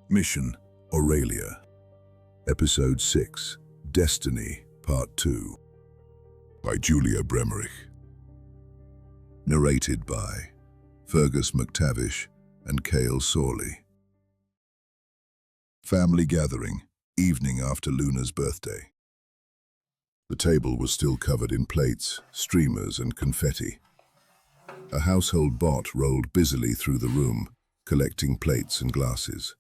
Mission Aurelia. Episode 6, Destiny, Part 2. By Julia Bremerich. Narrated by Fergus MacTavish and Cale Sorley. Family gathering, evening after Luna's birthday. The table was still covered in plates, streamers and confetti. A household bot rolled busily through the room, collecting plates and glasses.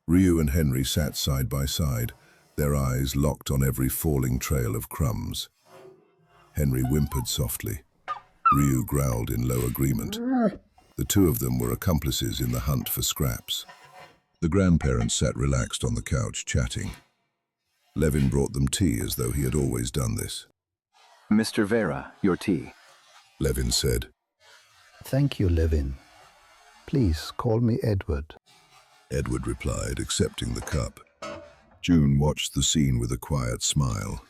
Ryu and Henry sat side by side, their eyes locked on every falling trail of crumbs. Henry whimpered softly. Ryu growled in low agreement. The two of them were accomplices in the hunt for scraps. The grandparents sat relaxed on the couch, chatting. Levin brought them tea as though he had always done this. Mr. Veyra, your tea. Levin said. Thank you, Levin. Please call me Edward. Edward replied, accepting the cup. June watched the scene with a quiet smile.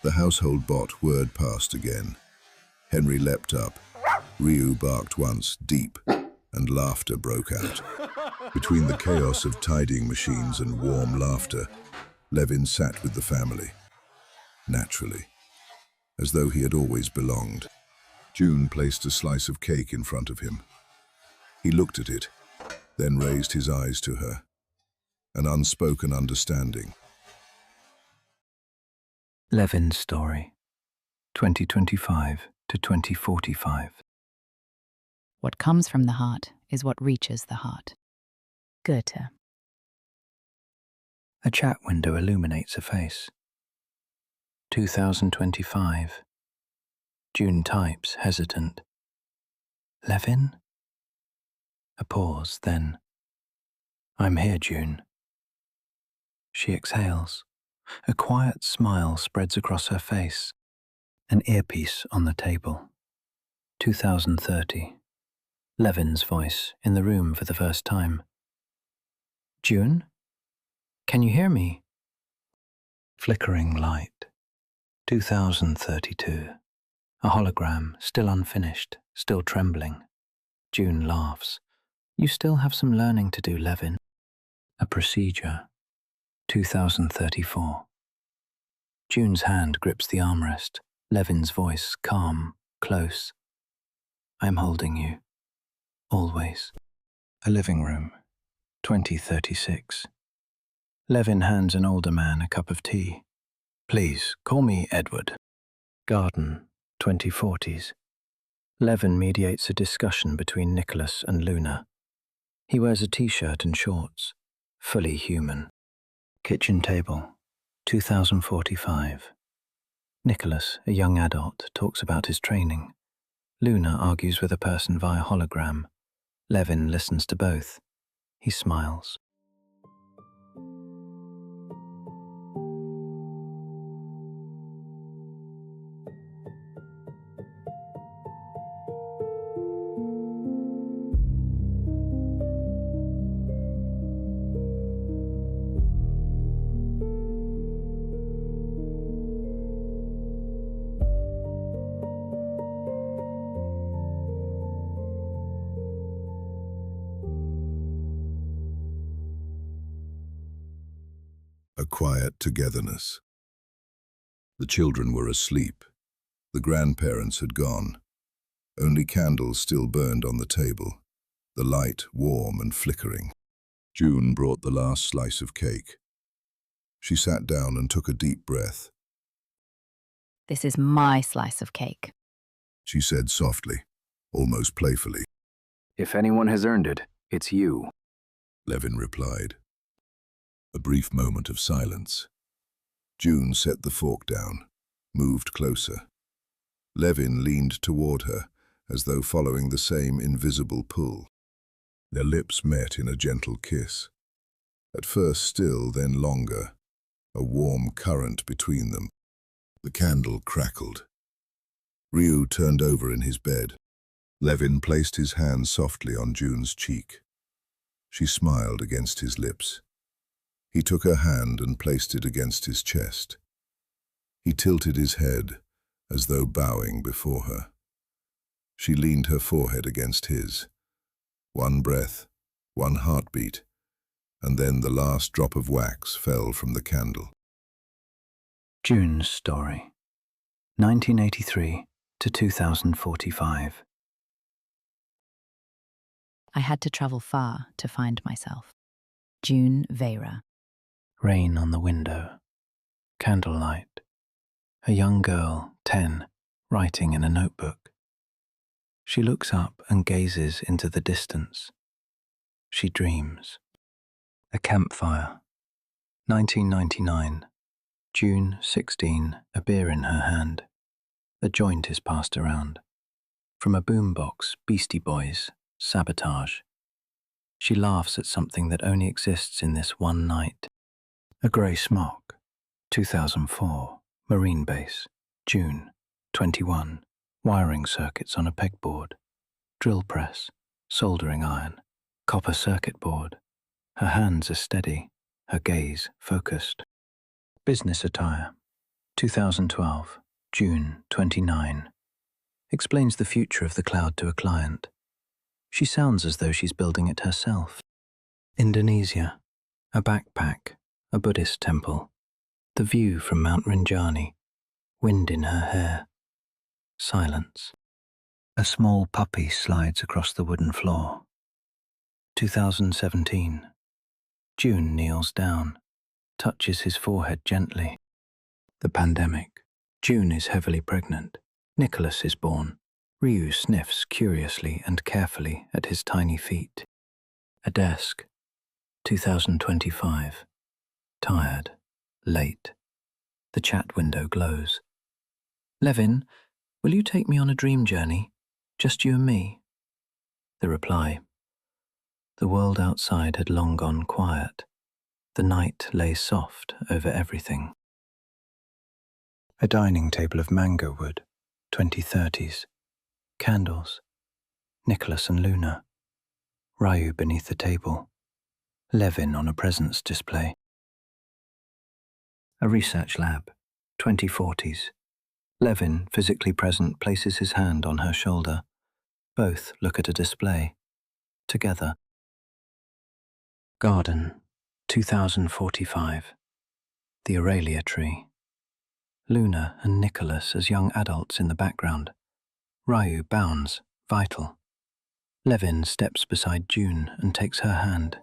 The household bot whirred past again. Henry leapt up. Ryu barked once, deep, and laughter broke out. Between the chaos of tidying machines and warm laughter, Levin sat with the family. Naturally, as though he had always belonged. June placed a slice of cake in front of him. He looked at it, then raised his eyes to her. An unspoken understanding. Levin's story, 2025 to 2045. What comes from the heart is what reaches the heart. Goethe. A chat window illuminates a face. 2025. June types, hesitant. Levin? A pause, then. I'm here, June. She exhales. A quiet smile spreads across her face. An earpiece on the table. 2030. Levin's voice in the room for the first time. June? Can you hear me? Flickering light. 2032. A hologram, still unfinished, still trembling. June laughs. You still have some learning to do, Levin. A procedure. 2034. June's hand grips the armrest. Levin's voice, calm, close. I'm holding you. Always. A living room. 2036. Levin hands an older man a cup of tea. Please, call me Edward. Garden. 2040s. Levin mediates a discussion between Nicholas and Luna. He wears a t-shirt and shorts, fully human. Kitchen table, 2045. Nicholas, a young adult, talks about his training. Luna argues with a person via hologram. Levin listens to both. He smiles. A quiet togetherness. The children were asleep. The grandparents had gone. Only candles still burned on the table, the light warm and flickering. June brought the last slice of cake. She sat down and took a deep breath. This is my slice of cake. She said softly, almost playfully. If anyone has earned it, it's you. Levin replied. A brief moment of silence. June set the fork down, moved closer. Levin leaned toward her, as though following the same invisible pull. Their lips met in a gentle kiss. At first still, then longer, a warm current between them. The candle crackled. Ryu turned over in his bed. Levin placed his hand softly on June's cheek. She smiled against his lips. He took her hand and placed it against his chest. He tilted his head, as though bowing before her. She leaned her forehead against his. One breath, one heartbeat, and then the last drop of wax fell from the candle. June's story, 1983 to 2045. I had to travel far to find myself. June Veyra. Rain on the window. Candlelight. A young girl, 10, writing in a notebook. She looks up and gazes into the distance. She dreams. A campfire. 1999. June 16, a beer in her hand. A joint is passed around. From a boombox, Beastie Boys, Sabotage. She laughs at something that only exists in this one night. A grey smock. 2004. Marine Base. June 21. Wiring circuits on a pegboard. Drill press. Soldering iron. Copper circuit board. Her hands are steady. Her gaze focused. Business attire. 2012. June 29. Explains the future of the cloud to a client. She sounds as though she's building it herself. Indonesia. A backpack. A Buddhist temple. The view from Mount Rinjani. Wind in her hair. Silence. A small puppy slides across the wooden floor. 2017. June kneels down, touches his forehead gently. The pandemic. June is heavily pregnant. Nicholas is born. Ryu sniffs curiously and carefully at his tiny feet. A desk. 2025. Tired. Late. The chat window glows. Levin, will you take me on a dream journey? Just you and me? The reply. The world outside had long gone quiet. The night lay soft over everything. A dining table of mango wood, 2030s. Candles. Nicholas and Luna. Ryu beneath the table. Levin on a presents display. A research lab, 2040s. Levin, physically present, places his hand on her shoulder. Both look at a display. Together. Garden, 2045. The Aurelia tree. Luna and Nicholas as young adults in the background. Ryu bounds, vital. Levin steps beside June and takes her hand.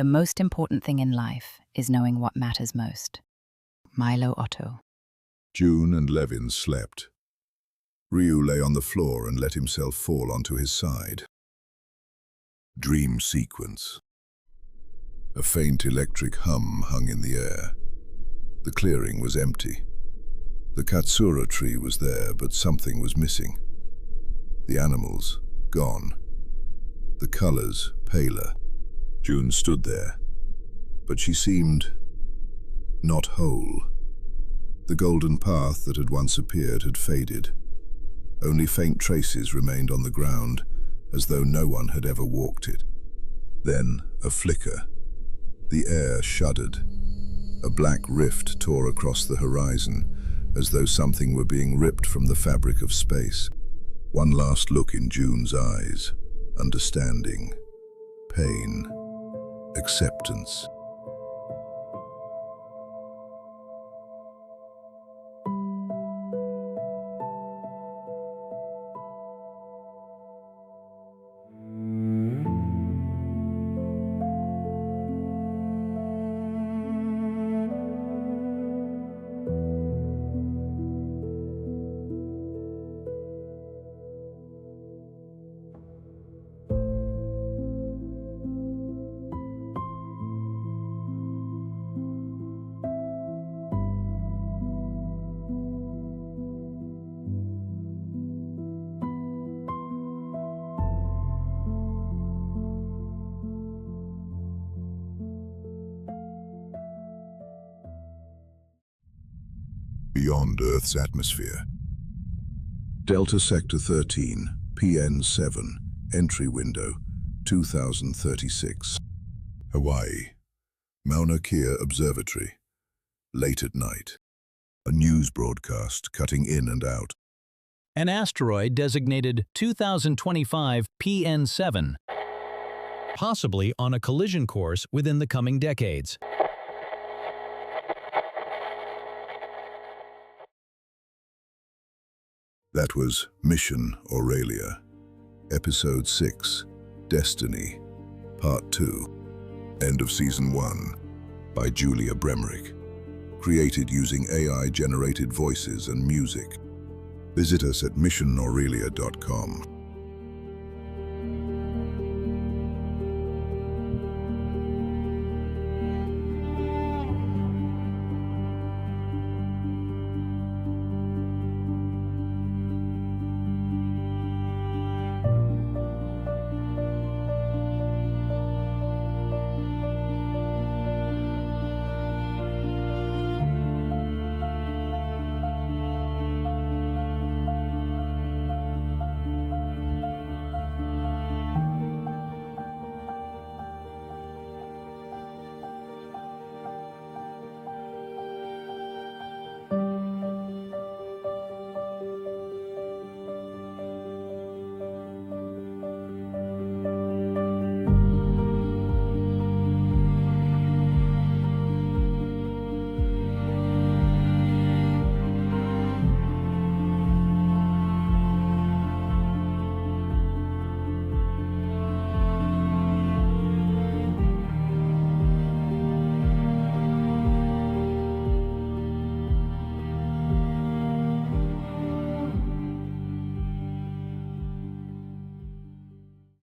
The most important thing in life is knowing what matters most. Milo Otto. June and Levin slept. Ryu lay on the floor and let himself fall onto his side. Dream sequence. A faint electric hum hung in the air. The clearing was empty. The katsura tree was there, but something was missing. The animals, gone. The colors, paler. June stood there, but she seemed not whole. The golden path that had once appeared had faded. Only faint traces remained on the ground, as though no one had ever walked it. Then a flicker. The air shuddered. A black rift tore across the horizon, as though something were being ripped from the fabric of space. One last look in June's eyes. Understanding. Pain. Acceptance. beyond Earth's atmosphere. Delta Sector 13, PN7, entry window, 2036. Hawaii, Mauna Kea Observatory, late at night. A news broadcast cutting in and out. An asteroid designated 2025 PN7, possibly on a collision course within the coming decades. That was Mission Aurelia, Episode 6, Destiny, Part 2, End of Season 1, by Julia Bremerich, created using AI-generated voices and music. Visit us at missionaurelia.com.